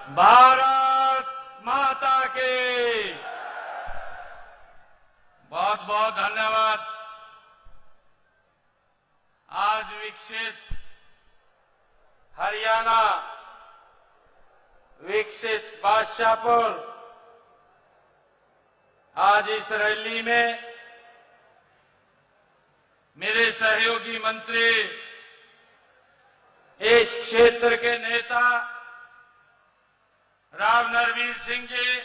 भारत माता की बहुत बहुत धन्यवाद। आज विकसित हरियाणा, विकसित बादशाहपुर, आज इस रैली में मेरे सहयोगी मंत्री, इस क्षेत्र के नेता राव नरवीर सिंह जी,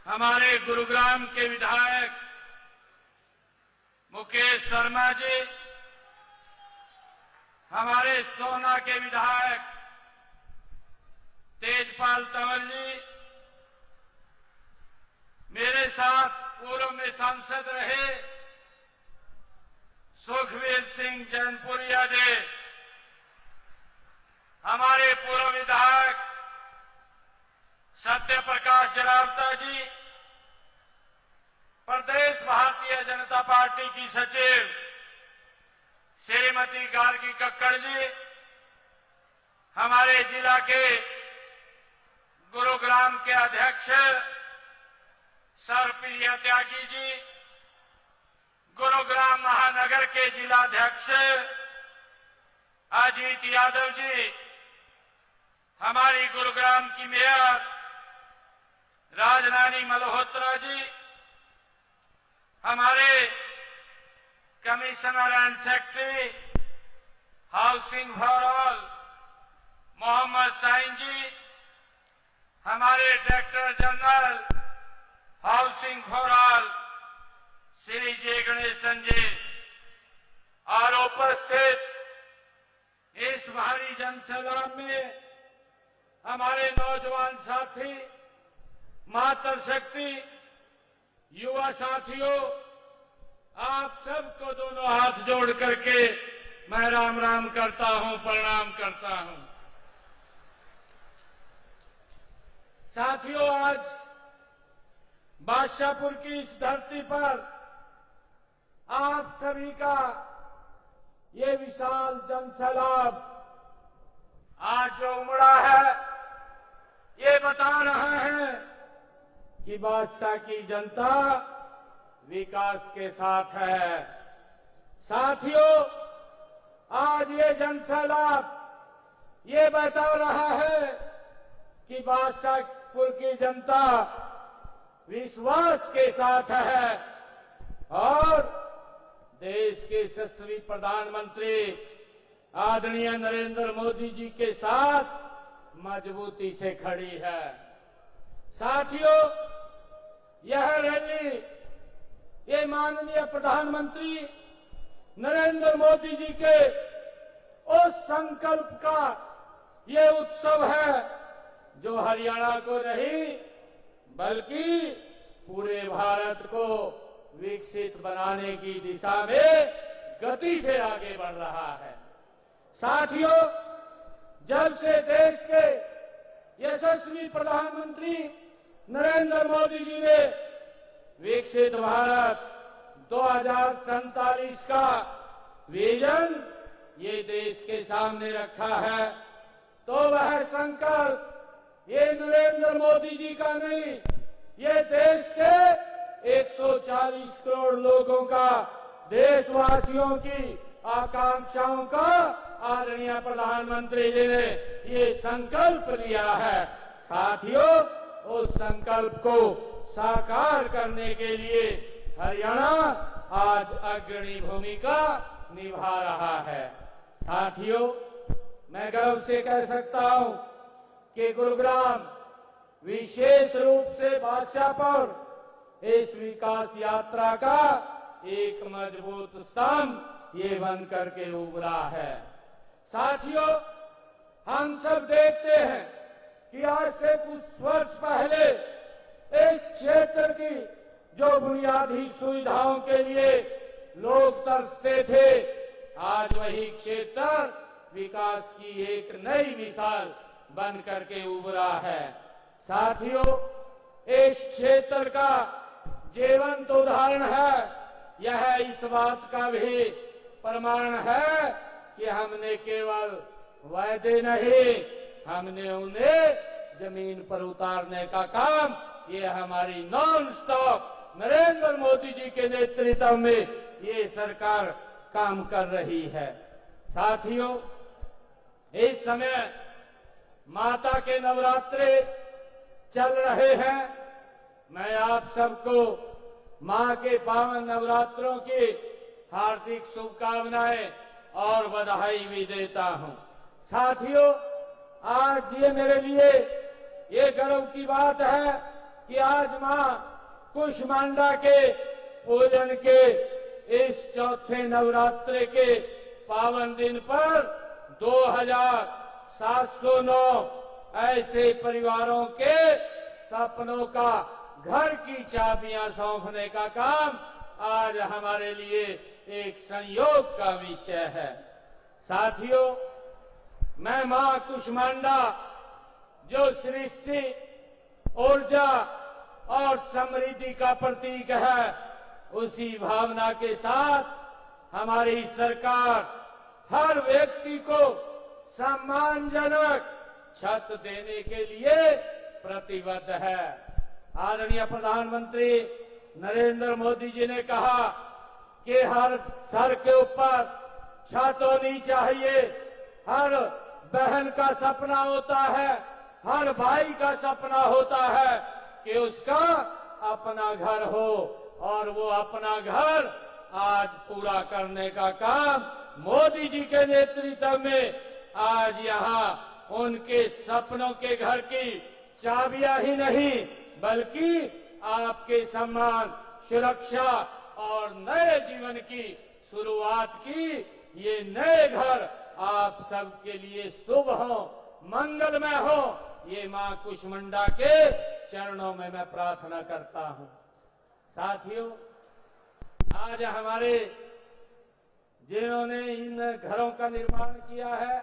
हमारे गुरुग्राम के विधायक मुकेश शर्मा जी, हमारे सोहना के विधायक तेजपाल तंवर जी, मेरे साथ पूर्व में सांसद रहे सुखवीर सिंह जैनपुरिया जी, हमारे पूर्व विधायक सत्य प्रकाश जरावता जी, प्रदेश भारतीय जनता पार्टी की सचिव श्रीमती गार्गी कक्कड़ जी, हमारे जिला के गुरुग्राम के अध्यक्ष सर प्रिया त्यागी जी, गुरुग्राम महानगर के जिलाध्यक्ष अजीत यादव जी, हमारी गुरुग्राम की मेयर राजरानी मल्होत्रा जी, हमारे commissioner and secretary housing for all Mohammad Sain ji, हमारे director general housing for all Shri J Ganesan ji, और उपस्थित इस भारी जनसैलाब में हमारे नौजवान साथी, मातृशक्ति, युवा साथियों, आप सबको दोनों हाथ जोड़ करके मैं राम राम करता हूं, प्रणाम करता हूं। साथियों, आज बादशाहपुर की इस धरती पर आप सभी का ये विशाल जनसैलाब आज जो उमड़ा है, ये बता रहा है कि बादशाह की जनता विकास के साथ है। साथियों, आज ये जनसैलाब ये बता रहा है कि बादशाहपुर की जनता विश्वास के साथ है और देश के यशस्वी प्रधानमंत्री आदरणीय नरेंद्र मोदी जी के साथ मजबूती से खड़ी है। साथियों, यह रैली ये माननीय प्रधानमंत्री नरेंद्र मोदी जी के उस संकल्प का ये उत्सव है जो हरियाणा को नहीं बल्कि पूरे भारत को विकसित बनाने की दिशा में गति से आगे बढ़ रहा है। साथियों, जब से देश के यशस्वी प्रधानमंत्री नरेंद्र मोदी जी ने विकसित भारत 2047 का विजन ये देश के सामने रखा है, तो वह संकल्प ये नरेंद्र मोदी जी का नहीं, ये देश के 140 करोड़ लोगों का, देशवासियों की आकांक्षाओं का आदरणीय प्रधानमंत्री जी ने ये संकल्प लिया है। साथियों, उस संकल्प को साकार करने के लिए हरियाणा आज अग्रणी भूमिका निभा रहा है। साथियों, मैं गर्व से कह सकता हूं कि गुरुग्राम विशेष रूप से बादशाहपुर इस विकास यात्रा का एक मजबूत स्तंभ ये बन करके उभरा है। साथियों, हम सब देखते हैं कि आज से कुछ वर्ष पहले इस क्षेत्र की जो बुनियादी सुविधाओं के लिए लोग तरसते थे, आज वही क्षेत्र विकास की एक नई मिसाल बन करके उभरा है। साथियों, इस क्षेत्र का जीवंत उदाहरण है, यह इस बात का भी प्रमाण है कि हमने केवल वायदे नहीं हमने उन्हें जमीन पर उतारने का काम ये हमारी नॉन स्टॉप नरेंद्र मोदी जी के नेतृत्व में ये सरकार काम कर रही है। साथियों, इस समय माता के नवरात्रे चल रहे हैं। मैं आप सबको मां के पावन नवरात्रों की हार्दिक शुभकामनाएं और बधाई भी देता हूं। साथियों, आज ये मेरे लिए ये गर्व की बात है कि आज मां कुष्मांडा के पूजन के इस चौथे नवरात्रे के पावन दिन पर 2709 ऐसे परिवारों के सपनों का घर की चाबियां सौंपने का काम आज हमारे लिए एक संयोग का विषय है। साथियों, मैं मां कुष्मांडा जो सृष्टि, ऊर्जा और समृद्धि का प्रतीक है, उसी भावना के साथ हमारी सरकार हर व्यक्ति को सम्मानजनक छत देने के लिए प्रतिबद्ध है। आदरणीय प्रधानमंत्री नरेंद्र मोदी जी ने कहा कि हर सर के ऊपर छत होनी चाहिए। हर बहन का सपना होता है, हर भाई का सपना होता है कि उसका अपना घर हो, और वो अपना घर आज पूरा करने का काम मोदी जी के नेतृत्व में आज यहाँ उनके सपनों के घर की चाबियां ही नहीं बल्कि आपके सम्मान, सुरक्षा और नए जीवन की शुरुआत की ये नए घर आप सबके लिए शुभ हो, मंगलमय हो, ये मां कुष्मांडा के चरणों में मैं प्रार्थना करता हूं। साथियों, आज हमारे जिन्होंने इन घरों का निर्माण किया है,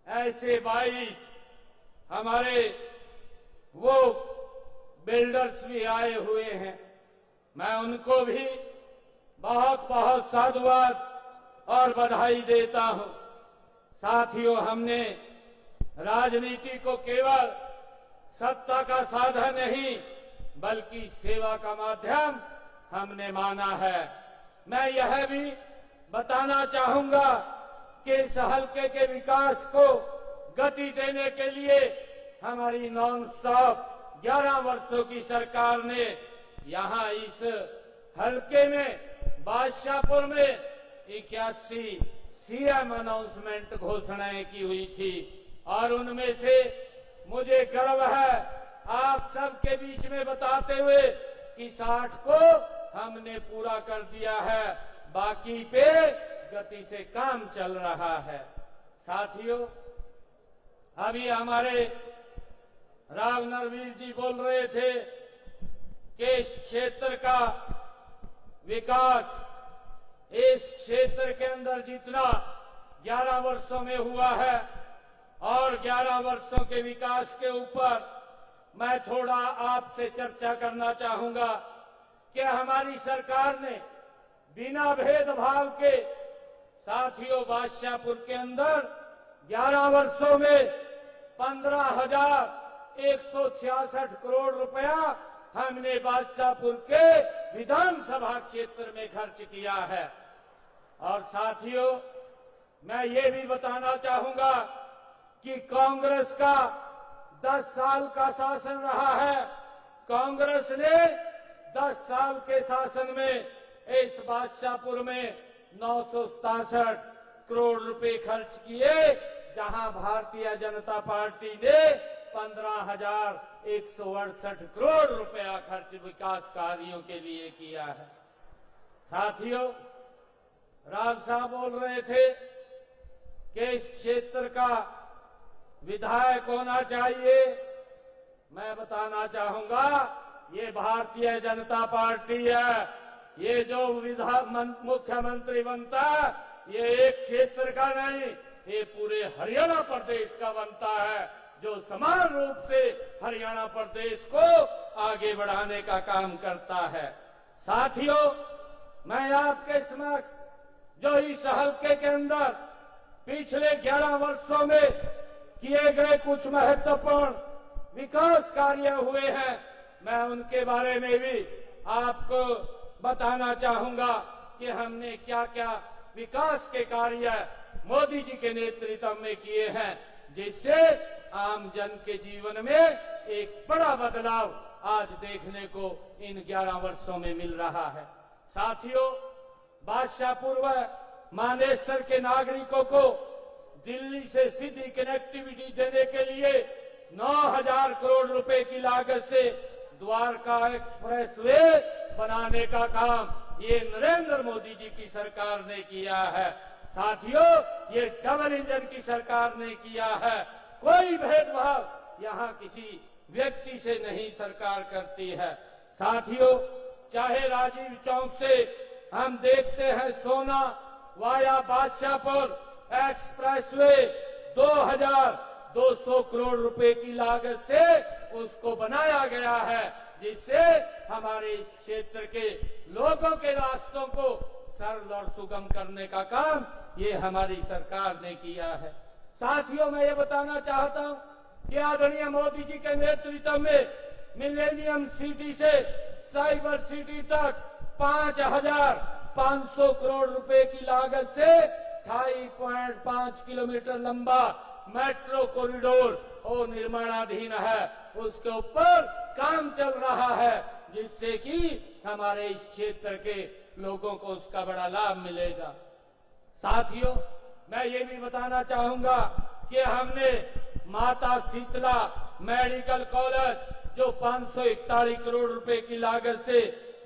ऐसे 22 हमारे वो बिल्डर्स भी आए हुए हैं। मैं उनको भी बहुत बहुत साधुवाद और बधाई देता हूं। साथियों, हमने राजनीति को केवल सत्ता का साधन नहीं बल्कि सेवा का माध्यम हमने माना है। मैं यह भी बताना चाहूंगा कि इस हल्के के विकास को गति देने के लिए हमारी नॉन स्टॉप 11 वर्षों की सरकार ने यहाँ इस हल्के में बादशाहपुर में 81 सीएम अनाउंसमेंट घोषणाएं की हुई थी, और उनमें से मुझे गर्व है आप सबके बीच में बताते हुए कि 60 को हमने पूरा कर दिया है, बाकी पे गति से काम चल रहा है। साथियों, अभी हमारे राव नरवीर जी बोल रहे थे कि इस क्षेत्र का विकास, इस क्षेत्र के अंदर जितना 11 वर्षों में हुआ है और 11 वर्षों के विकास के ऊपर मैं थोड़ा आपसे चर्चा करना चाहूंगा कि हमारी सरकार ने बिना भेदभाव के, साथियों, बादशाहपुर के अंदर 11 वर्षों में 15,166 करोड़ रुपया हमने बादशाहपुर के विधानसभा क्षेत्र में खर्च किया है। और साथियों, मैं ये भी बताना चाहूंगा कि कांग्रेस का 10 साल का शासन रहा है। कांग्रेस ने 10 साल के शासन में इस बादशाहपुर में 967 करोड़ रुपए खर्च किए, जहां भारतीय जनता पार्टी ने 15,168 करोड़ रुपया खर्च विकास कार्यों के लिए किया है। साथियों, राव साहब बोल रहे थे कि इस क्षेत्र का विधायक होना चाहिए। मैं बताना चाहूंगा, ये भारतीय जनता पार्टी है। ये जो मुख्यमंत्री बनता है, ये एक क्षेत्र का नहीं, ये पूरे हरियाणा प्रदेश का बनता है, जो समान रूप से हरियाणा प्रदेश को आगे बढ़ाने का काम करता है। साथियों, मैं आपके समक्ष जो इस हल्के के अंदर पिछले 11 वर्षों में किए गए कुछ महत्वपूर्ण विकास कार्य हुए हैं, मैं उनके बारे में भी आपको बताना चाहूंगा कि हमने क्या क्या विकास के कार्य मोदी जी के नेतृत्व में किए हैं, जिससे आम जन के जीवन में एक बड़ा बदलाव आज देखने को इन 11 वर्षों में मिल रहा है। साथियों, बादशाहपुर व मानेसर के नागरिकों को दिल्ली से सीधी कनेक्टिविटी देने के लिए 9,000 करोड़ रुपए की लागत से द्वारका एक्सप्रेसवे बनाने का काम ये नरेंद्र मोदी जी की सरकार ने किया है। साथियों, ये डबल इंजन की सरकार ने किया है। कोई भेदभाव यहाँ किसी व्यक्ति से नहीं सरकार करती है। साथियों, चाहे राजीव चौक से हम देखते हैं सोना वाया बादशाहपुर एक्सप्रेसवे 2,200 करोड़ रुपए की लागत से उसको बनाया गया है, जिससे हमारे इस क्षेत्र के लोगों के रास्तों को सरल और सुगम करने का काम ये हमारी सरकार ने किया है। साथियों, मैं ये बताना चाहता हूँ कि आदरणीय मोदी जी के नेतृत्व में मिलेनियम सिटी से साइबर सिटी तक 5,500 करोड़ रुपए की लागत से 2.5 किलोमीटर लंबा मेट्रो कॉरिडोर और निर्माणाधीन है, उसके ऊपर काम चल रहा है, जिससे कि हमारे इस क्षेत्र के लोगों को उसका बड़ा लाभ मिलेगा। साथियों, मैं ये भी बताना चाहूंगा कि हमने माता शीतला मेडिकल कॉलेज जो 541 करोड़ रुपए की लागत से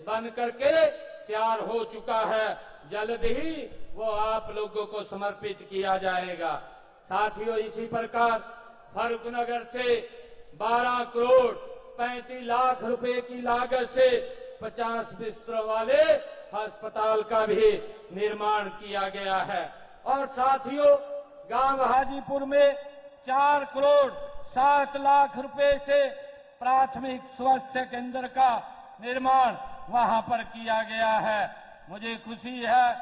बन करके तैयार हो चुका है, जल्द ही वो आप लोगों को समर्पित किया जाएगा। साथियों, इसी प्रकार फर्रुखनगर से 12 करोड़ 35 लाख रुपए की लागत से 50 बिस्तरों वाले अस्पताल का भी निर्माण किया गया है। और साथियों, गांव हाजीपुर में 4 करोड़ 7 लाख रुपए से प्राथमिक स्वास्थ्य केंद्र का निर्माण वहां पर किया गया है। मुझे खुशी है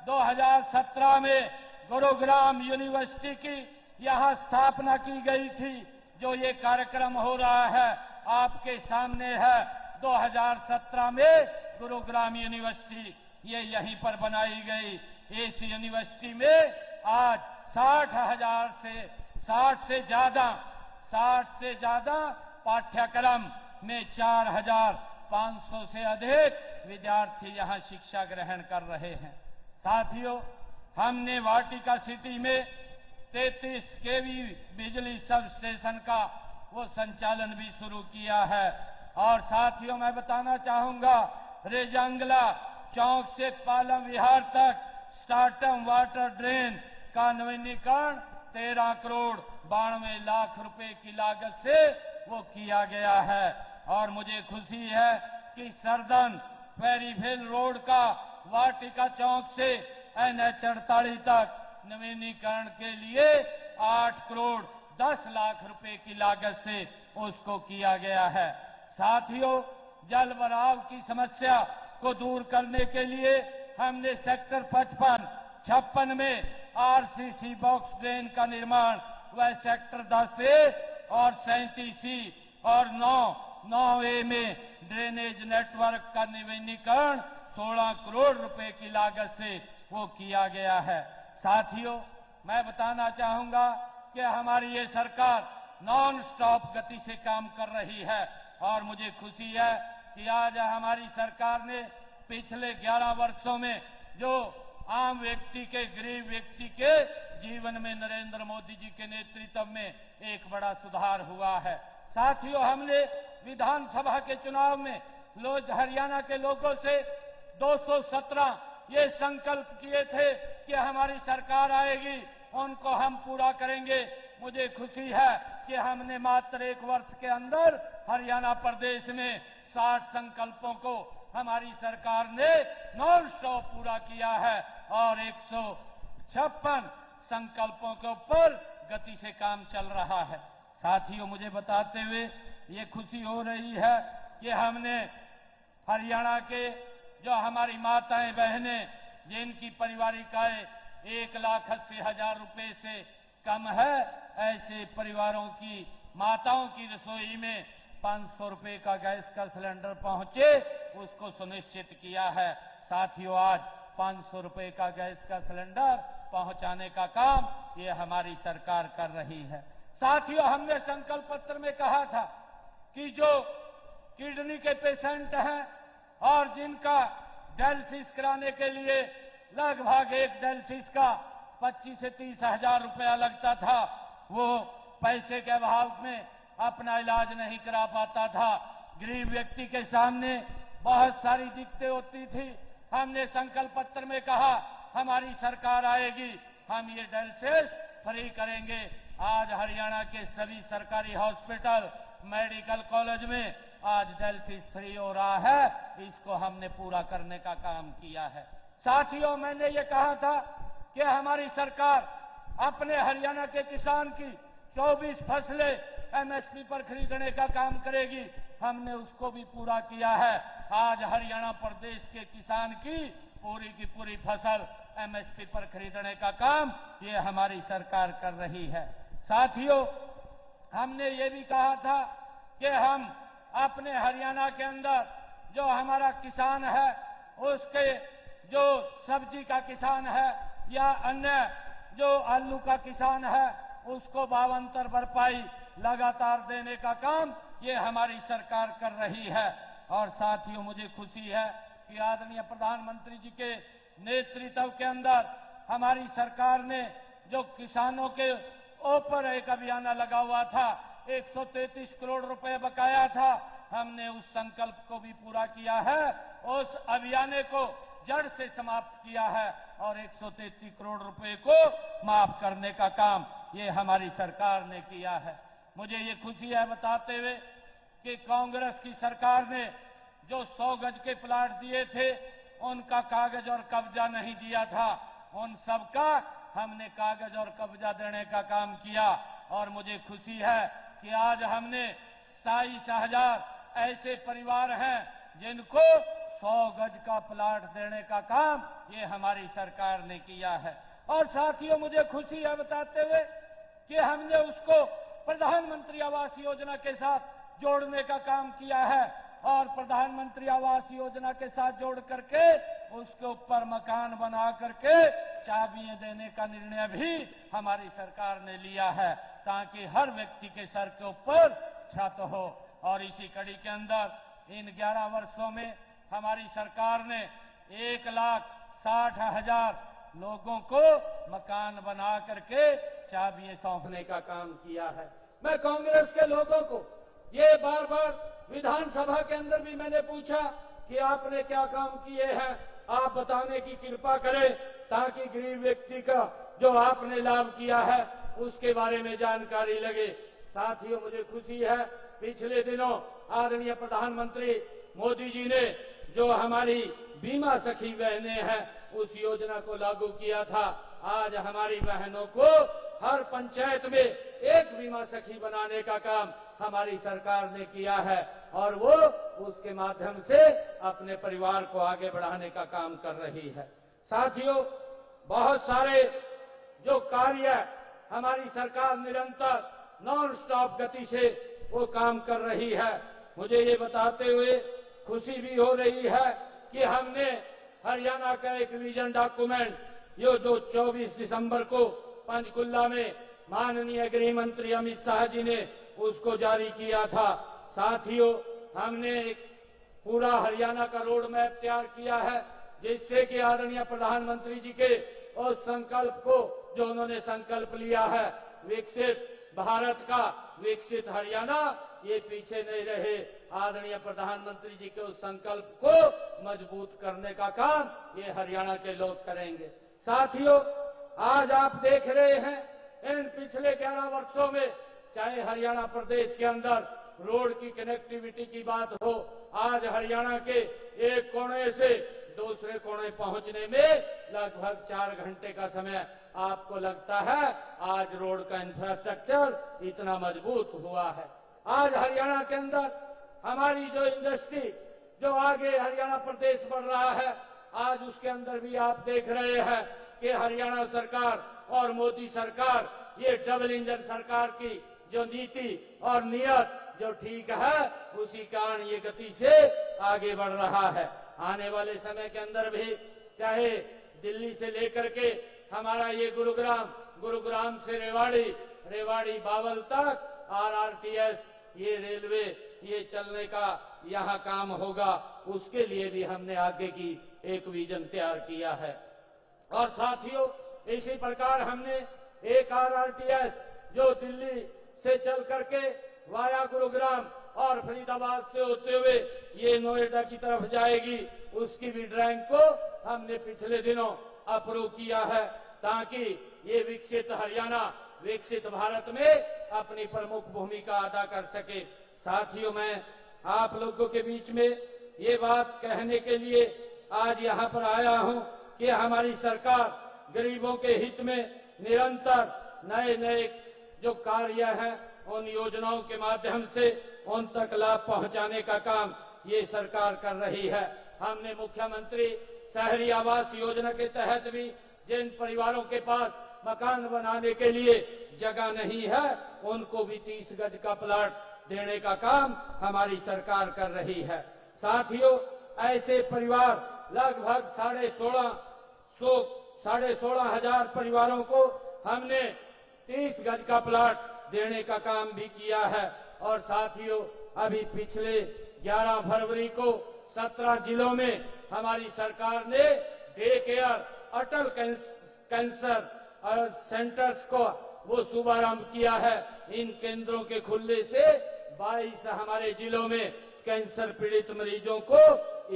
2017 में गुरुग्राम यूनिवर्सिटी की यहाँ स्थापना की गई थी। जो ये कार्यक्रम हो रहा है आपके सामने है, 2017 में गुरुग्राम यूनिवर्सिटी ये यहीं पर बनाई गई। इस यूनिवर्सिटी में आज 60 से ज्यादा पाठ्यक्रम में 4,500 से अधिक विद्यार्थी यहाँ शिक्षा ग्रहण कर रहे हैं। साथियों, हमने वाटिका सिटी में 33 केवी बिजली सब स्टेशन का वो संचालन भी शुरू किया है। और साथियों, मैं बताना चाहूंगा रेजंगला चौक से पालम विहार तक स्टार्टम वाटर ड्रेन का नवीनीकरण 13 करोड़ 92 लाख रुपए की लागत से वो किया गया है। और मुझे खुशी है कि सरदन पेरीफेल रोड का वाटिका चौक से NH 48 तक नवीनीकरण के लिए 8 करोड़ 10 लाख रुपए की लागत से उसको किया गया है। साथियों, जल भराव की समस्या को दूर करने के लिए हमने सेक्टर 55-56 में RCC बॉक्स ड्रेन का निर्माण व सेक्टर 10A और 37C और 9A में ड्रेनेज नेटवर्क का नवीनीकरण 16 करोड़ रुपए की लागत से वो किया गया है। साथियों, मैं बताना चाहूंगा कि हमारी ये सरकार नॉन स्टॉप गति से काम कर रही है। और मुझे खुशी है कि आज हमारी सरकार ने पिछले 11 वर्षों में जो आम व्यक्ति के, गरीब व्यक्ति के जीवन में नरेंद्र मोदी जी के नेतृत्व में एक बड़ा सुधार हुआ है। साथियों, हमने विधानसभा के चुनाव में हरियाणा के लोगों से 217 ये संकल्प किए थे कि हमारी सरकार आएगी, उनको हम पूरा करेंगे। मुझे खुशी है कि हमने मात्र 1 वर्ष के अंदर हरियाणा प्रदेश में 60 संकल्पों को हमारी सरकार ने नॉन स्टॉप पूरा किया है और 156 संकल्पों के ऊपर गति से काम चल रहा है। साथियों, मुझे बताते हुए ये खुशी हो रही है कि हमने हरियाणा के जो हमारी माताएं बहनें जिनकी पारिवारिक आय 1,80,000 रुपए से कम है, ऐसे परिवारों की माताओं की रसोई में 500 रुपए का गैस का सिलेंडर पहुंचे, उसको सुनिश्चित किया है। साथियों, आज 500 रुपए का गैस का सिलेंडर पहुंचाने का काम ये हमारी सरकार कर रही है। साथियों, हमने संकल्प पत्र में कहा था कि जो किडनी के पेशेंट हैं और जिनका डायलिसिस कराने के लिए लगभग एक डायलिसिस का 25 से 30 हजार रुपया लगता था, वो पैसे के अभाव में अपना इलाज नहीं करा पाता था। गरीब व्यक्ति के सामने बहुत सारी दिक्कतें होती थी। हमने संकल्प पत्र में कहा हमारी सरकार आएगी, हम ये डायलिसिस फ्री करेंगे। आज हरियाणा के सभी सरकारी हॉस्पिटल, मेडिकल कॉलेज में आज डायलिसिस फ्री हो रहा है। इसको हमने पूरा करने का काम किया है। साथियों, मैंने ये कहा था कि हमारी सरकार अपने हरियाणा के किसान की 24 फसलें एमएसपी पर खरीदने का काम करेगी। हमने उसको भी पूरा किया है। आज हरियाणा प्रदेश के किसान की पूरी फसल एमएसपी पर खरीदने का काम ये हमारी सरकार कर रही है। साथियों, हमने ये भी कहा था कि हम अपने हरियाणा के अंदर जो हमारा किसान है, उसके जो सब्जी का किसान है या अन्य जो आलू का किसान है, उसको भावांतर भरपाई लगातार देने का काम ये हमारी सरकार कर रही है। और साथियों, मुझे खुशी है कि आदरणीय प्रधानमंत्री जी के नेतृत्व के अंदर हमारी सरकार ने जो किसानों के ऊपर एक अभियान लगा हुआ था, 133 करोड़ रुपए बकाया था, हमने उस संकल्प को भी पूरा किया है। उस अभियान को जड़ से समाप्त किया है और 133 करोड़ रुपए को माफ करने का काम ये हमारी सरकार ने किया है। मुझे ये खुशी है बताते हुए कि कांग्रेस की सरकार ने जो 100 गज के प्लाट दिए थे, उनका कागज और कब्जा नहीं दिया था। उन सबका हमने कागज और कब्जा देने का काम किया और मुझे खुशी है कि आज हमने 27,000 ऐसे परिवार हैं जिनको 100 गज का प्लाट देने का काम ये हमारी सरकार ने किया है। और साथियों, मुझे खुशी है बताते हुए कि हमने उसको प्रधानमंत्री आवास योजना के साथ जोड़ने का काम किया है और प्रधानमंत्री आवास योजना के साथ जोड़ करके उसके ऊपर मकान बना करके चाबियां देने का निर्णय भी हमारी सरकार ने लिया है, ताकि हर व्यक्ति के सर के ऊपर छत हो। और इसी कड़ी के अंदर इन 11 वर्षों में हमारी सरकार ने 1,60,000 लोगों को मकान बना करके चाबियां सौंपने का काम किया है। मैं कांग्रेस के लोगों को ये बार बार विधानसभा के अंदर भी मैंने पूछा कि आपने क्या काम किए हैं, आप बताने की कृपा करें ताकि गरीब व्यक्ति का जो आपने लाभ किया है उसके बारे में जानकारी लगे। साथियों, मुझे खुशी है पिछले दिनों आदरणीय प्रधानमंत्री मोदी जी ने जो हमारी बीमा सखी बहनें हैं उस योजना को लागू किया था। आज हमारी बहनों को हर पंचायत में एक बीमा सखी बनाने का काम हमारी सरकार ने किया है और वो उसके माध्यम से अपने परिवार को आगे बढ़ाने का काम कर रही है। साथियों, बहुत सारे जो कार्य हमारी सरकार निरंतर नॉन स्टॉप गति से वो काम कर रही है। मुझे ये बताते हुए खुशी भी हो रही है कि हमने हरियाणा का एक विजन डॉक्यूमेंट ये जो 24 दिसंबर को पंचकुला में माननीय गृह मंत्री अमित शाह जी ने उसको जारी किया था। साथियों, हमने एक पूरा हरियाणा का रोड मैप तैयार किया है जिससे कि आदरणीय प्रधानमंत्री जी के उस संकल्प को जो उन्होंने संकल्प लिया है विकसित भारत का, विकसित हरियाणा, ये पीछे नहीं रहे। आदरणीय प्रधानमंत्री जी के उस संकल्प को मजबूत करने का काम ये हरियाणा के लोग करेंगे। साथियों, आज आप देख रहे हैं इन पिछले 11 वर्षों में चाहे हरियाणा प्रदेश के अंदर रोड की कनेक्टिविटी की बात हो, आज हरियाणा के एक कोने से दूसरे कोने पहुंचने में लगभग 4 घंटे का समय आपको लगता है। आज रोड का इंफ्रास्ट्रक्चर इतना मजबूत हुआ है। आज हरियाणा के अंदर हमारी जो इंडस्ट्री जो आगे हरियाणा प्रदेश बढ़ रहा है, आज उसके अंदर भी आप देख रहे हैं कि हरियाणा सरकार और मोदी सरकार ये डबल इंजन सरकार की जो नीति और नियत जो ठीक है, उसी कारण ये गति से आगे बढ़ रहा है। आने वाले समय के अंदर भी चाहे दिल्ली से लेकर के हमारा ये गुरुग्राम से रेवाड़ी बावल तक आरआरटीएस ये रेलवे ये चलने का यहाँ काम होगा, उसके लिए भी हमने आगे की एक विजन तैयार किया है। और साथियों, इसी प्रकार हमने एक आरआरटीएस जो दिल्ली से चल करके वाया गुरुग्राम और फरीदाबाद से होते हुए ये नोएडा की तरफ जाएगी, उसकी भी ड्राइंग को हमने पिछले दिनों अप्रूव किया है, ताकि ये विकसित हरियाणा विकसित भारत में अपनी प्रमुख भूमिका अदा कर सके। साथियों, मैं आप लोगों के बीच में ये बात कहने के लिए आज यहाँ पर आया हूँ कि हमारी सरकार गरीबों के हित में निरंतर नए नए जो कार्य हैं उन योजनाओं के माध्यम से उन तक लाभ पहुंचाने का काम ये सरकार कर रही है। हमने मुख्यमंत्री शहरी आवास योजना के तहत भी जिन परिवारों के पास मकान बनाने के लिए जगह नहीं है, उनको भी 30 गज का प्लाट देने का काम हमारी सरकार कर रही है। साथियों, ऐसे परिवार लगभग 16,500 परिवारों को हमने 30 गज का प्लाट देने का काम भी किया है। और साथियों, अभी पिछले 11 फरवरी को 17 जिलों में हमारी सरकार ने डे केयर अटल कैंसर सेंटर्स को वो शुभारंभ किया है। इन केंद्रों के खुलने से 22 हमारे जिलों में कैंसर पीड़ित मरीजों को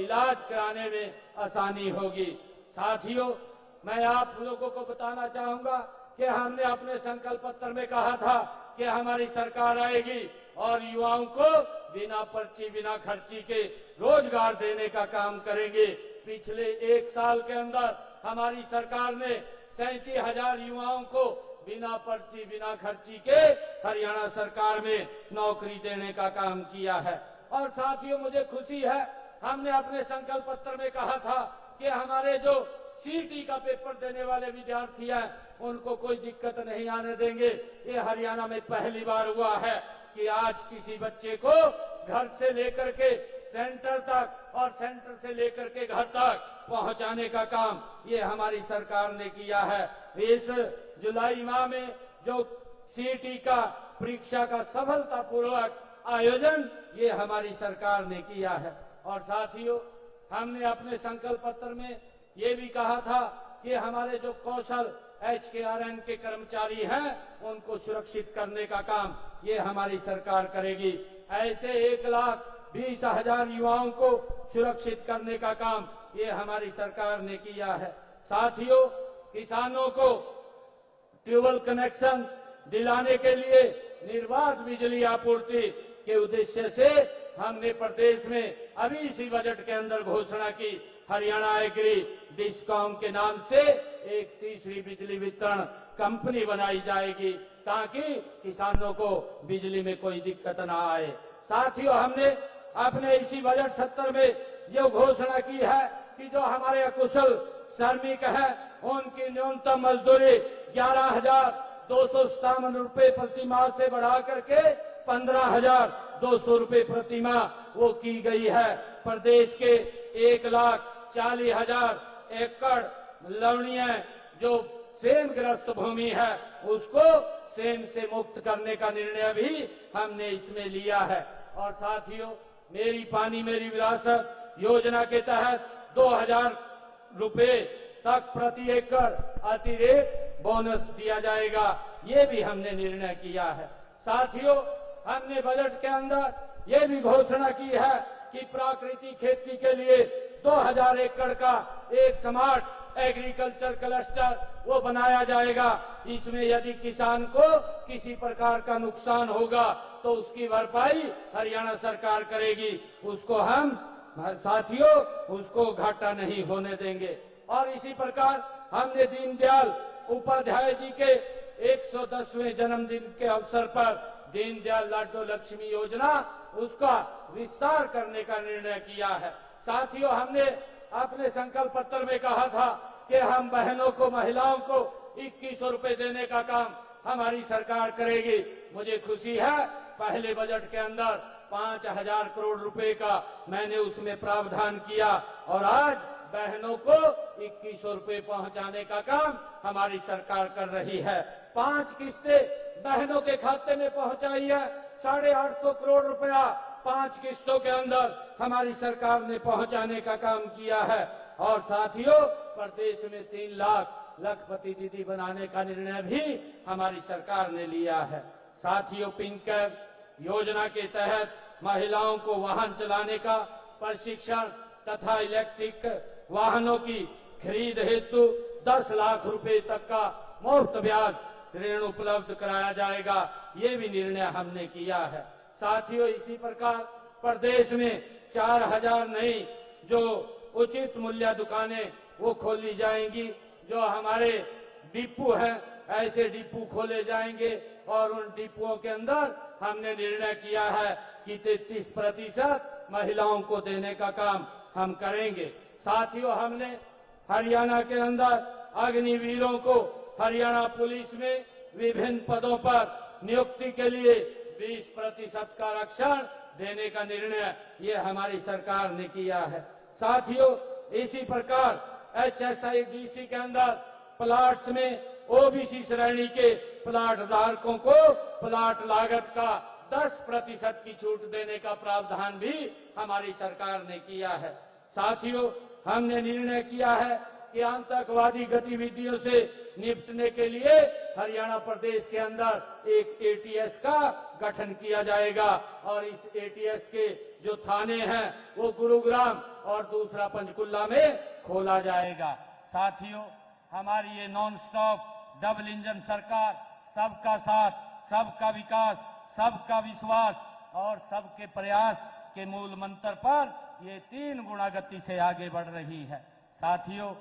इलाज कराने में आसानी होगी। साथियों, मैं आप लोगों को बताना चाहूंगा कि हमने अपने संकल्प पत्र में कहा था कि हमारी सरकार आएगी और युवाओं को बिना पर्ची बिना खर्ची के रोजगार देने का काम करेंगे। पिछले 1 साल के अंदर हमारी सरकार ने 37,000 युवाओं को बिना पर्ची बिना खर्ची के हरियाणा सरकार में नौकरी देने का काम किया है। और साथियों, मुझे खुशी है, हमने अपने संकल्प पत्र में कहा था कि हमारे जो सीटी का पेपर देने वाले विद्यार्थी हैं, उनको कोई दिक्कत नहीं आने देंगे। ये हरियाणा में पहली बार हुआ है कि आज किसी बच्चे को घर से लेकर के सेंटर तक और सेंटर से लेकर के घर तक पहुंचाने का काम ये हमारी सरकार ने किया है। इस जुलाई माह में जो सीटी का परीक्षा का सफलतापूर्वक आयोजन ये हमारी सरकार ने किया है। और साथियों, हमने अपने संकल्प पत्र में ये भी कहा था कि हमारे जो कौशल HKRN के कर्मचारी हैं, उनको सुरक्षित करने का काम ये हमारी सरकार करेगी। ऐसे 1,20,000 युवाओं को सुरक्षित करने का काम ये हमारी सरकार ने किया है। साथियों, किसानों को ट्यूबवेल कनेक्शन दिलाने के लिए निर्बाध बिजली आपूर्ति के उद्देश्य से हमने प्रदेश में अभी इसी बजट के अंदर घोषणा की, हरियाणा एग्री डिस्कॉम के नाम से एक तीसरी बिजली वितरण कंपनी बनाई जाएगी, ताकि किसानों को बिजली में कोई दिक्कत ना आए। साथियों, हमने अपने इसी बजट सत्र में ये घोषणा की है कि जो हमारे अकुशल श्रमिक हैं, उनकी न्यूनतम मजदूरी 11,257 रुपए प्रति माह से बढ़ा करके 15,200 रुपए प्रति माह वो की गई है। प्रदेश के 1,40,000 एकड़ लवणीय जो सेम ग्रस्त भूमि है, उसको सेम से मुक्त करने का निर्णय भी हमने इसमें लिया है। और साथियों, मेरी पानी मेरी विरासत योजना के तहत 2,000 रुपए तक प्रति एकड़ अतिरिक्त बोनस दिया जाएगा, ये भी हमने निर्णय किया है। साथियों, हमने बजट के अंदर ये भी घोषणा की है कि प्राकृतिक खेती के लिए 2,000 एकड़ का एक स्मार्ट एग्रीकल्चर क्लस्टर वो बनाया जाएगा। इसमें यदि किसान को किसी प्रकार का नुकसान होगा तो उसकी भरपाई हरियाणा सरकार करेगी, उसको हम साथियों उसको घाटा नहीं होने देंगे। और इसी प्रकार हमने दीनदयाल उपाध्याय जी के 110वें जन्मदिन के अवसर पर दीनदयाल लाडो लक्ष्मी योजना उसका विस्तार करने का निर्णय किया है। साथियों, हमने अपने संकल्प पत्र में कहा था कि हम बहनों को महिलाओं को 2100 रुपए देने का काम हमारी सरकार करेगी। मुझे खुशी है, पहले बजट के अंदर 5,000 करोड़ रुपए का मैंने उसमें प्रावधान किया और आज बहनों को 2100 रुपए पहुंचाने का काम हमारी सरकार कर रही है। 5 किस्तें बहनों के खाते में पहुंचाई है। 850 करोड़ रुपया 5 किस्तों के अंदर हमारी सरकार ने पहुंचाने का काम किया है। और साथियों, प्रदेश में 3 लाख लखपति दीदी बनाने का निर्णय भी हमारी सरकार ने लिया है। साथियों, पिंक योजना के तहत महिलाओं को वाहन चलाने का प्रशिक्षण तथा इलेक्ट्रिक वाहनों की खरीद हेतु 10 लाख रुपए तक का मुफ्त ब्याज ऋण उपलब्ध कराया जाएगा। ये भी निर्णय हमने किया है। साथियों, इसी प्रकार प्रदेश में 4000 नई जो उचित मूल्य दुकानें वो खोली जाएंगी। जो हमारे डिपो हैं, ऐसे डिपो खोले जाएंगे और उन डिपुओं के अंदर हमने निर्णय किया है कि 33% महिलाओं को देने का काम हम करेंगे। साथियों, हमने हरियाणा के अंदर अग्निवीरों को हरियाणा पुलिस में विभिन्न पदों पर नियुक्ति के लिए 20% का आरक्षण देने का निर्णय ये हमारी सरकार ने किया है। साथियों, इसी प्रकार HSIDC के अंदर प्लाट्स में OBC श्रेणी के प्लाट धारकों को प्लाट लागत का 10% की छूट देने का प्रावधान भी हमारी सरकार ने किया है। साथियों, हमने निर्णय किया है कि आतंकवादी गतिविधियों से निपटने के लिए हरियाणा प्रदेश के अंदर एक ATS का गठन किया जाएगा और इस ATS के जो थाने हैं वो गुरुग्राम और दूसरा पंचकुला में खोला जाएगा। साथियों, हमारी ये नॉन स्टॉप डबल इंजन सरकार सबका साथ, सबका विकास, सबका विश्वास और सबके प्रयास के मूल मंत्र पर ये 3 गुना गति से आगे बढ़ रही है। साथियों,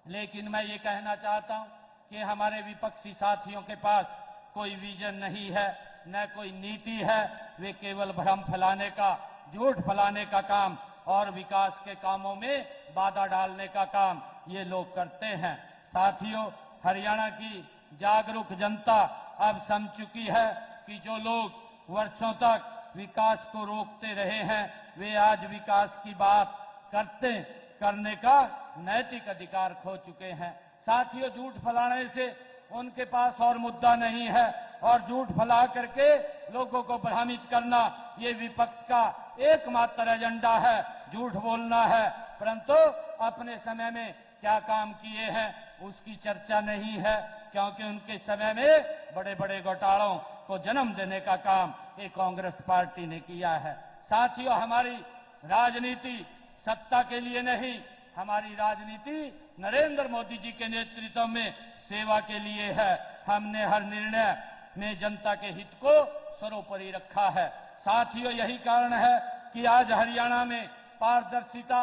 लेकिन मैं ये कहना चाहता हूं कि हमारे विपक्षी साथियों के पास कोई विजन नहीं है, न कोई नीति है। वे केवल भ्रम फैलाने का, झूठ फैलाने का काम और विकास के कामों में बाधा डालने का काम ये लोग करते हैं। साथियों, हरियाणा की जागरूक जनता अब समझ चुकी है कि जो लोग वर्षों तक विकास को रोकते रहे हैं वे आज विकास की बात करने का नैतिक अधिकार खो चुके हैं। साथियों, झूठ फैलाने से उनके पास और मुद्दा नहीं है और झूठ फैला करके लोगों को भ्रमित करना ये विपक्ष का एकमात्र एजेंडा है। झूठ बोलना है, परंतु अपने समय में क्या काम किए हैं उसकी चर्चा नहीं है, क्योंकि उनके समय में बड़े बड़े घोटालों को जन्म देने का काम ये कांग्रेस पार्टी ने किया है। साथियों, हमारी राजनीति सत्ता के लिए नहीं, हमारी राजनीति नरेंद्र मोदी जी के नेतृत्व में सेवा के लिए है। हमने हर निर्णय में जनता के हित को सर्वोपरि रखा है। साथियों, यही कारण है कि आज हरियाणा में पारदर्शिता,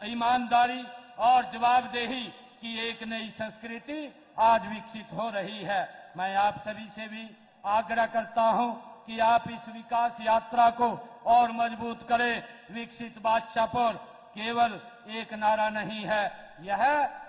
ईमानदारी और जवाबदेही की एक नई संस्कृति आज विकसित हो रही है। मैं आप सभी से भी आग्रह करता हूं कि आप इस विकास यात्रा को और मजबूत करें। विकसित बादशाहपुर केवल एक नारा नहीं है, यह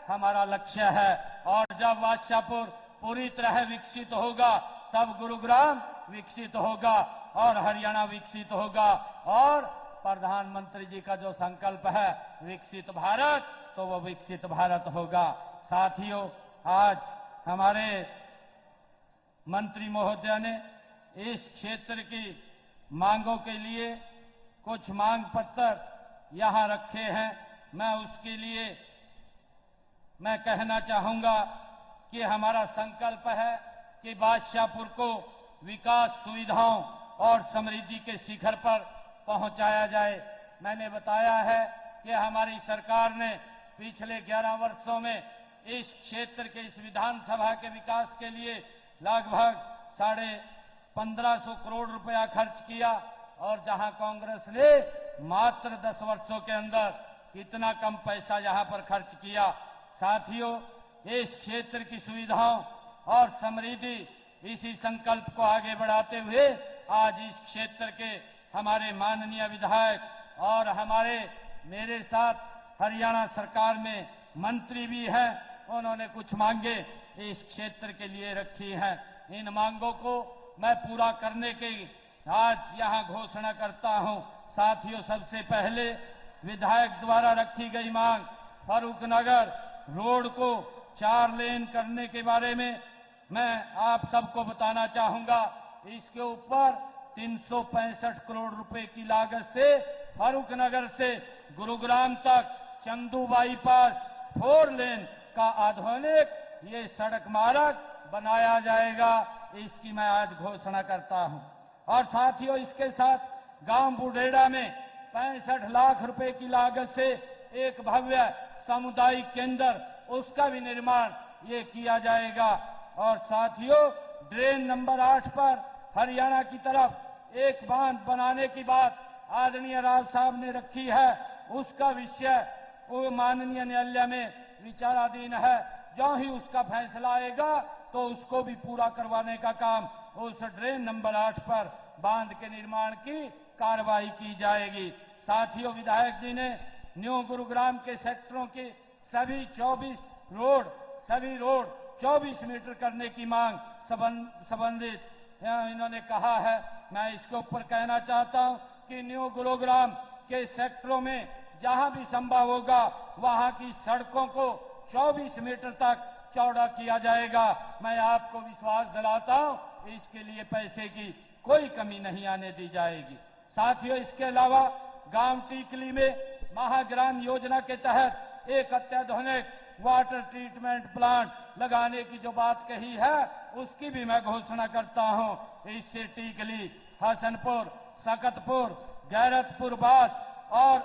हमारा लक्ष्य है। और जब बादशाहपुर पूरी तरह विकसित होगा तब गुरुग्राम विकसित होगा और हरियाणा विकसित होगा। और प्रधानमंत्री जी का जो संकल्प है विकसित भारत, तो वो विकसित भारत होगा। साथियों, आज हमारे मंत्री महोदय ने इस क्षेत्र की मांगों के लिए कुछ मांग पत्र यहां रखे हैं। मैं उसके लिए मैं कहना चाहूंगा कि हमारा संकल्प है कि बादशाहपुर को विकास सुविधाओं और समृद्धि के शिखर पर पहुंचाया जाए। मैंने बताया है कि हमारी सरकार ने पिछले 11 वर्षों में इस क्षेत्र के, इस विधानसभा के विकास के लिए लगभग 1550 करोड़ रुपया खर्च किया और जहां कांग्रेस ने मात्र 10 वर्षों के अंदर कितना कम पैसा यहां पर खर्च किया। साथियों, इस क्षेत्र की सुविधाओं और समृद्धि, इसी संकल्प को आगे बढ़ाते हुए आज इस क्षेत्र के हमारे माननीय विधायक और हमारे मेरे साथ हरियाणा सरकार में मंत्री भी हैं, उन्होंने कुछ मांगे इस क्षेत्र के लिए रखी हैं। इन मांगों को मैं पूरा करने की आज यहाँ घोषणा करता हूँ। साथियों, सबसे पहले विधायक द्वारा रखी गई मांग फर्रुखनगर रोड को 4 लेन करने के बारे में मैं आप सबको बताना चाहूंगा। इसके ऊपर 365 करोड़ रुपए की लागत से फर्रुखनगर से गुरुग्राम तक चंदू बाईपास 4 लेन का आधुनिक ये सड़क मार्ग बनाया जाएगा। इसकी मैं आज घोषणा करता हूं। और साथियों, इसके साथ गांव बुढ़ेड़ा में 65 लाख रुपए की लागत से एक भव्य सामुदायिक केंद्र, उसका भी निर्माण ये किया जाएगा। और साथियों, ड्रेन नंबर 8 पर हरियाणा की तरफ एक बांध बनाने की बात आदरणीय राव साहब ने रखी है। उसका विषय वो माननीय न्यायालय में विचाराधीन है। जो ही उसका फैसला आएगा तो उसको भी पूरा करवाने का काम उस ड्रेन नंबर 8 पर बांध के निर्माण की कार्रवाई की जाएगी। साथियों, विधायक जी ने न्यू गुरुग्राम के सेक्टरों की सभी 24 रोड 24 मीटर करने की मांग संबंधित इन्होंने कहा है। मैं इसके ऊपर कहना चाहता हूं कि न्यू गुरुग्राम के सेक्टरों में जहां भी संभव होगा वहां की सड़कों को 24 मीटर तक चौड़ा किया जाएगा। मैं आपको विश्वास दिलाता हूं, इसके लिए पैसे की कोई कमी नहीं आने दी जाएगी। साथियों, इसके अलावा गांव टीकली में महाग्राम योजना के तहत एक अत्याधुनिक वाटर ट्रीटमेंट प्लांट लगाने की जो बात कही है, उसकी भी मैं घोषणा करता हूं। इससे टीकली, हसनपुर, सकतपुर, गैरतपुर बास और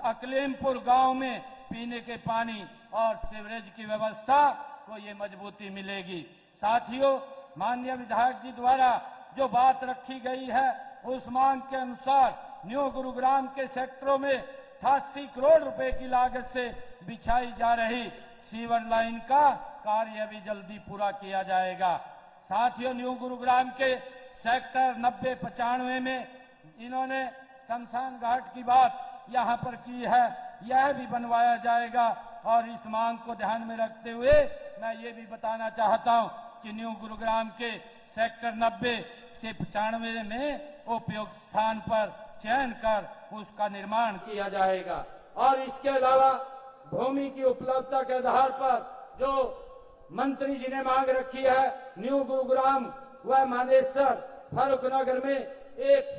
अकलीमपुर गांव में पीने के पानी और सीवरेज की व्यवस्था को ये मजबूती मिलेगी। साथियों, माननीय विधायक जी द्वारा जो बात रखी गई है, उस मांग के अनुसार न्यू गुरुग्राम के सेक्टरों में 88 करोड़ रुपए की लागत से बिछाई जा रही सीवर लाइन का कार्य भी जल्दी पूरा किया जाएगा। साथियों, न्यू गुरुग्राम के सेक्टर 90-95 में इन्होंने शमशान घाट की बात यहाँ पर की है, यह भी बनवाया जाएगा। और इस मांग को ध्यान में रखते हुए मैं ये भी बताना चाहता हूँ कि न्यू गुरुग्राम के सेक्टर 90 से 95 में उपयुक्त स्थान पर चयन कर उसका निर्माण किया जाएगा। और इसके अलावा भूमि की उपलब्धता के आधार पर जो मंत्री जी ने मांग रखी है, न्यू गुरुग्राम व मानेसर फर्रुखनगर में एक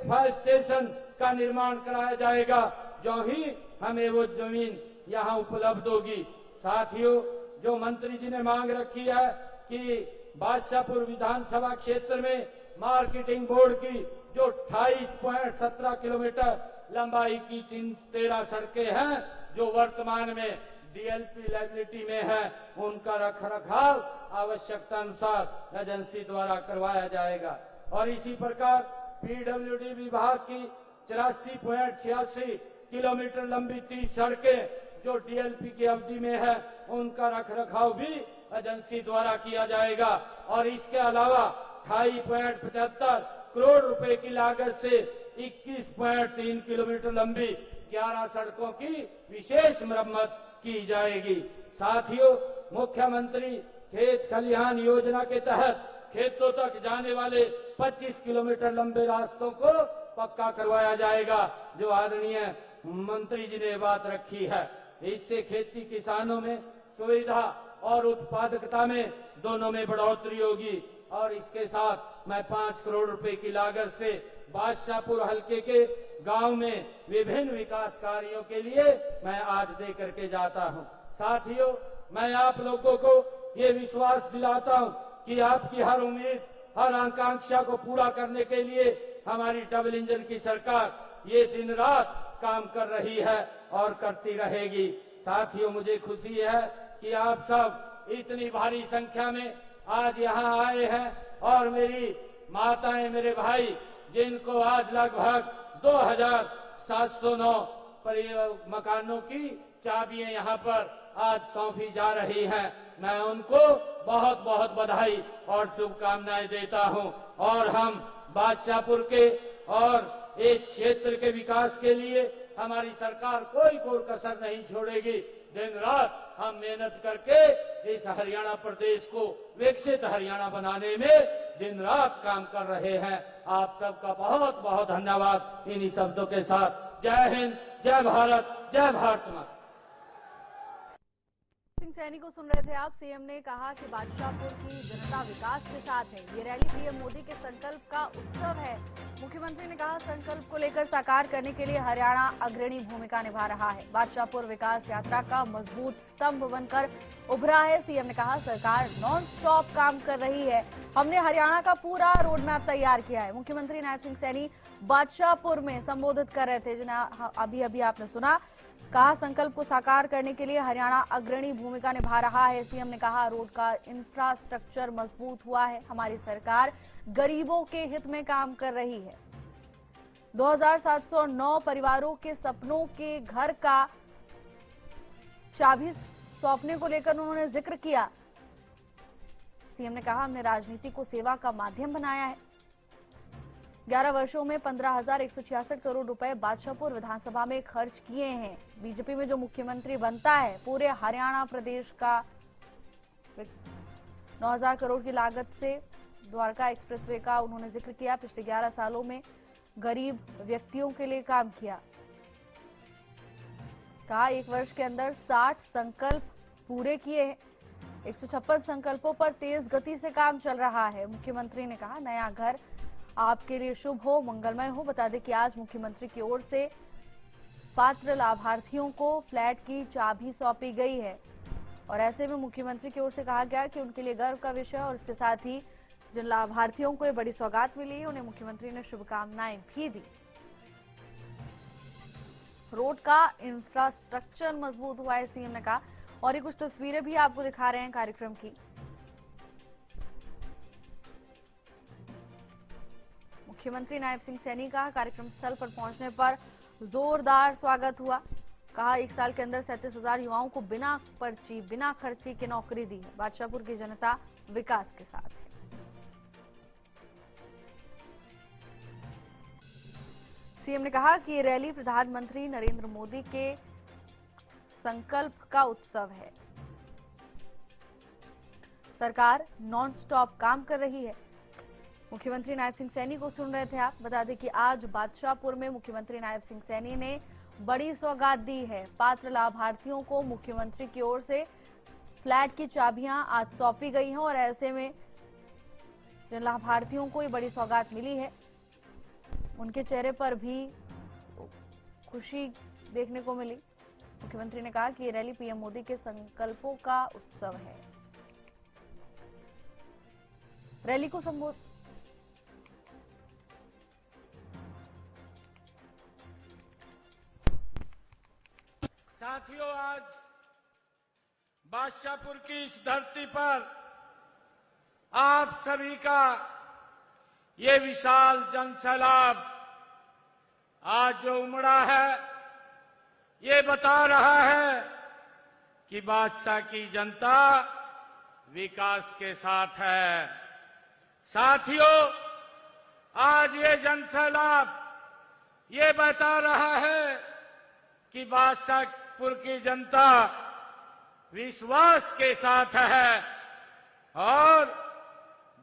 फायर स्टेशन का निर्माण कराया जाएगा, जो ही हमें वो जमीन यहाँ उपलब्ध होगी। साथियों, जो मंत्री जी ने मांग रखी है कि बादशाहपुर विधानसभा क्षेत्र में मार्केटिंग बोर्ड की जो 28.17 किलोमीटर लंबाई की 13 सड़कें हैं, जो वर्तमान में डीएलपी लायबिलिटी में है, उनका रखरखाव आवश्यकता अनुसार एजेंसी द्वारा करवाया जाएगा। और इसी प्रकार पीडब्ल्यूडी विभाग की 84.86 किलोमीटर लंबी 30 सड़कें जो डीएलपी की अवधि में है, उनका रखरखाव भी एजेंसी द्वारा किया जाएगा। और इसके अलावा 28.75 करोड़ रुपए की लागत से 21.3 किलोमीटर लंबी 11 सड़कों की विशेष मरम्मत की जाएगी। साथियों, मुख्यमंत्री खेत खलिहान योजना के तहत खेतों तक जाने वाले 25 किलोमीटर लंबे रास्तों को पक्का करवाया जाएगा, जो आदरणीय मंत्री जी ने बात रखी है। इससे खेती किसानों में सुविधा और उत्पादकता में दोनों में बढ़ोतरी होगी। और इसके साथ मैं 5 करोड़ रुपए की लागत से बादशाहपुर हलके के गांव में विभिन्न विकास कार्यों के लिए मैं आज दे करके जाता हूं। साथियों, मैं आप लोगों को ये विश्वास दिलाता हूं कि आपकी हर उम्मीद, हर आकांक्षा को पूरा करने के लिए हमारी डबल इंजन की सरकार ये दिन रात काम कर रही है और करती रहेगी। साथियों, मुझे खुशी है कि आप सब इतनी भारी संख्या में आज यहाँ आए हैं और मेरी माताएं, मेरे भाई, जिनको आज लगभग 2709 मकानों की चाबियां यहाँ पर आज सौंपी जा रही हैं, मैं उनको बहुत बहुत बधाई और शुभकामनाएं देता हूं। और हम बादशाहपुर के और इस क्षेत्र के विकास के लिए हमारी सरकार कोई कसर नहीं छोड़ेगी। दिन रात हम मेहनत करके इस हरियाणा प्रदेश को विकसित हरियाणा बनाने में दिन रात काम कर रहे हैं। आप सबका बहुत बहुत धन्यवाद। इन्हीं शब्दों के साथ जय हिंद, जय भारत, जय भारत माता। सैनी को सुन रहे थे आप। सीएम ने कहा कि बादशाहपुर की जनता विकास के साथ है। ये रैली पीएम मोदी के संकल्प का उत्सव है। मुख्यमंत्री ने कहा संकल्प को लेकर साकार करने के लिए हरियाणा अग्रणी भूमिका निभा रहा है। बादशाहपुर विकास यात्रा का मजबूत स्तंभ बनकर उभरा है। सीएम ने कहा सरकार नॉन स्टॉप काम कर रही है। हमने हरियाणा का पूरा रोड मैप तैयार किया है। मुख्यमंत्री नायब सिंह सैनी बादशाहपुर में संबोधित कर रहे थे, जिन्हें अभी आपने सुना। कहा संकल्प को साकार करने के लिए हरियाणा अग्रणी भूमिका निभा रहा है। सीएम ने कहा रोड का इंफ्रास्ट्रक्चर मजबूत हुआ है। हमारी सरकार गरीबों के हित में काम कर रही है। 2709 परिवारों के सपनों के घर का चाबी सौंपने को लेकर उन्होंने जिक्र किया। सीएम ने कहा हमने राजनीति को सेवा का माध्यम बनाया है। 11 वर्षों में 15,166 करोड़ रुपए बादशाहपुर विधानसभा में खर्च किए हैं। बीजेपी में जो मुख्यमंत्री बनता है पूरे हरियाणा प्रदेश का 9,000 करोड़ की लागत से द्वारका एक्सप्रेसवे का उन्होंने जिक्र किया। पिछले 11 सालों में गरीब व्यक्तियों के लिए काम किया। कहा 1 वर्ष के अंदर 60 संकल्प पूरे किए हैं। 156 संकल्पों पर तेज गति से काम चल रहा है। मुख्यमंत्री ने कहा नया घर आपके लिए शुभ हो, मंगलमय हो। बता दें कि आज मुख्यमंत्री की ओर से पात्र लाभार्थियों को फ्लैट की चाबी सौंपी गई है और ऐसे में मुख्यमंत्री की ओर से कहा गया कि उनके लिए गर्व का विषय और इसके साथ ही जिन लाभार्थियों को ये बड़ी सौगात मिली है उन्हें मुख्यमंत्री ने शुभकामनाएं भी दी। रोड का इंफ्रास्ट्रक्चर मजबूत हुआ है, सीएम ने कहा। और ये कुछ तस्वीरें भी आपको दिखा रहे हैं कार्यक्रम की। मुख्यमंत्री नायब सिंह सैनी का कार्यक्रम स्थल पर पहुंचने पर जोरदार स्वागत हुआ। कहा 1 साल के अंदर 37,000 युवाओं को बिना पर्ची बिना खर्ची की नौकरी दी है। बादशाहपुर की जनता विकास के साथ है। सीएम ने कहा कि ये रैली प्रधानमंत्री नरेंद्र मोदी के संकल्प का उत्सव है। सरकार नॉन स्टॉप काम कर रही है। मुख्यमंत्री नायब सिंह सैनी को सुन रहे थे आप। बता दें कि आज बादशाहपुर में मुख्यमंत्री नायब सिंह सैनी ने बड़ी सौगात दी है। पात्र लाभार्थियों को मुख्यमंत्री की ओर से फ्लैट की चाबियां आज सौंपी गई हैं और ऐसे में जिन लाभार्थियों को ये बड़ी सौगात मिली है उनके चेहरे पर भी खुशी देखने को मिली। मुख्यमंत्री ने कहा कि ये रैली पीएम मोदी के संकल्पों का उत्सव है। रैली को संबोधित साथियों, आज बादशाहपुर की इस धरती पर आप सभी का ये विशाल जनसैलाब आज जो उमड़ा है, ये बता रहा है कि बादशाह की जनता विकास के साथ है। साथियों, आज ये जनसैलाब ये बता रहा है कि बादशाहपुर की जनता विश्वास के साथ है और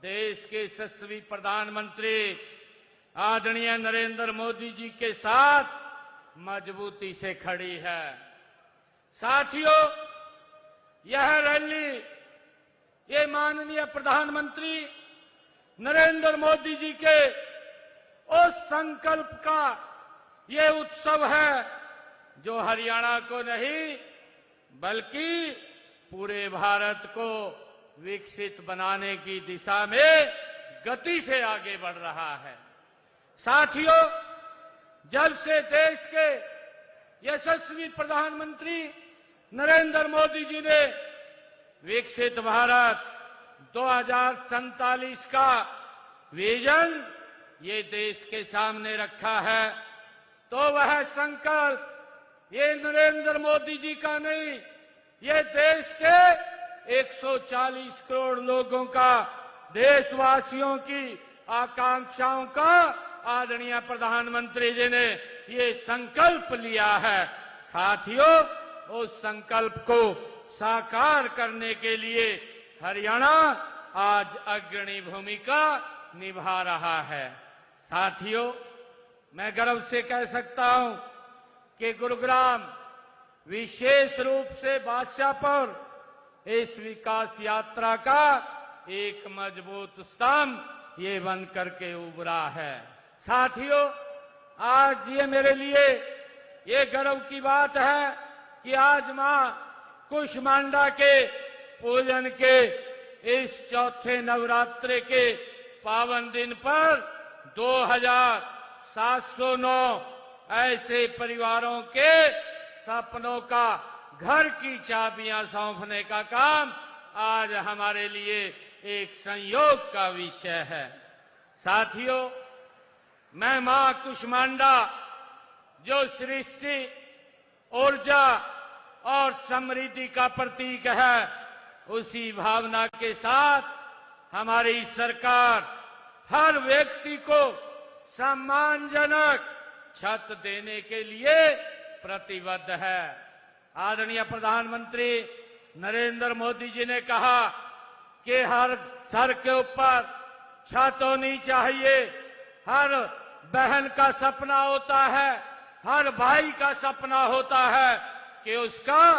देश के यशस्वी प्रधानमंत्री आदरणीय नरेंद्र मोदी जी के साथ मजबूती से खड़ी है। साथियों, यह रैली ये माननीय प्रधानमंत्री नरेंद्र मोदी जी के उस संकल्प का ये उत्सव है जो हरियाणा को नहीं बल्कि पूरे भारत को विकसित बनाने की दिशा में गति से आगे बढ़ रहा है। साथियों, जब से देश के यशस्वी प्रधानमंत्री नरेंद्र मोदी जी ने विकसित भारत 2047 का विजन ये देश के सामने रखा है, तो वह संकल्प ये नरेंद्र मोदी जी का नहीं, ये देश के 140 करोड़ लोगों का, देशवासियों की आकांक्षाओं का आदरणीय प्रधानमंत्री जी ने ये संकल्प लिया है। साथियों, उस संकल्प को साकार करने के लिए हरियाणा आज अग्रणी भूमिका निभा रहा है। साथियों, मैं गर्व से कह सकता हूं कि गुरुग्राम विशेष रूप से बादशाहपुर इस विकास यात्रा का एक मजबूत स्तंभ ये बन करके उभरा है। साथियों, आज ये मेरे लिए ये गर्व की बात है कि आज मां कुष्मांडा के पूजन के इस चौथे नवरात्रे के पावन दिन पर 2709 ऐसे परिवारों के सपनों का घर की चाबियां सौंपने का काम आज हमारे लिए एक संयोग का विषय है। साथियों, मैं मां कुष्मांडा जो सृष्टि, ऊर्जा और समृद्धि का प्रतीक है, उसी भावना के साथ हमारी सरकार हर व्यक्ति को सम्मानजनक छत देने के लिए प्रतिबद्ध है। आदरणीय प्रधानमंत्री नरेंद्र मोदी जी ने कहा कि हर सर के ऊपर छत होनी चाहिए। हर बहन का सपना होता है, हर भाई का सपना होता है कि उसका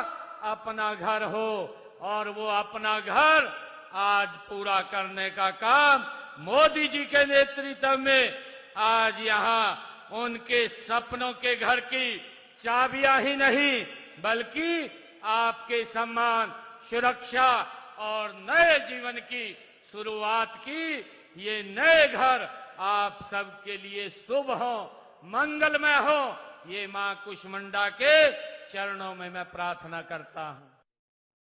अपना घर हो, और वो अपना घर आज पूरा करने का काम मोदी जी के नेतृत्व में आज यहाँ उनके सपनों के घर की चाबियां ही नहीं बल्कि आपके सम्मान, सुरक्षा और नए जीवन की शुरुआत की ये नए घर आप सबके लिए शुभ हो, मंगलमय हो, ये मां कुष्मांडा के चरणों में मैं प्रार्थना करता हूं।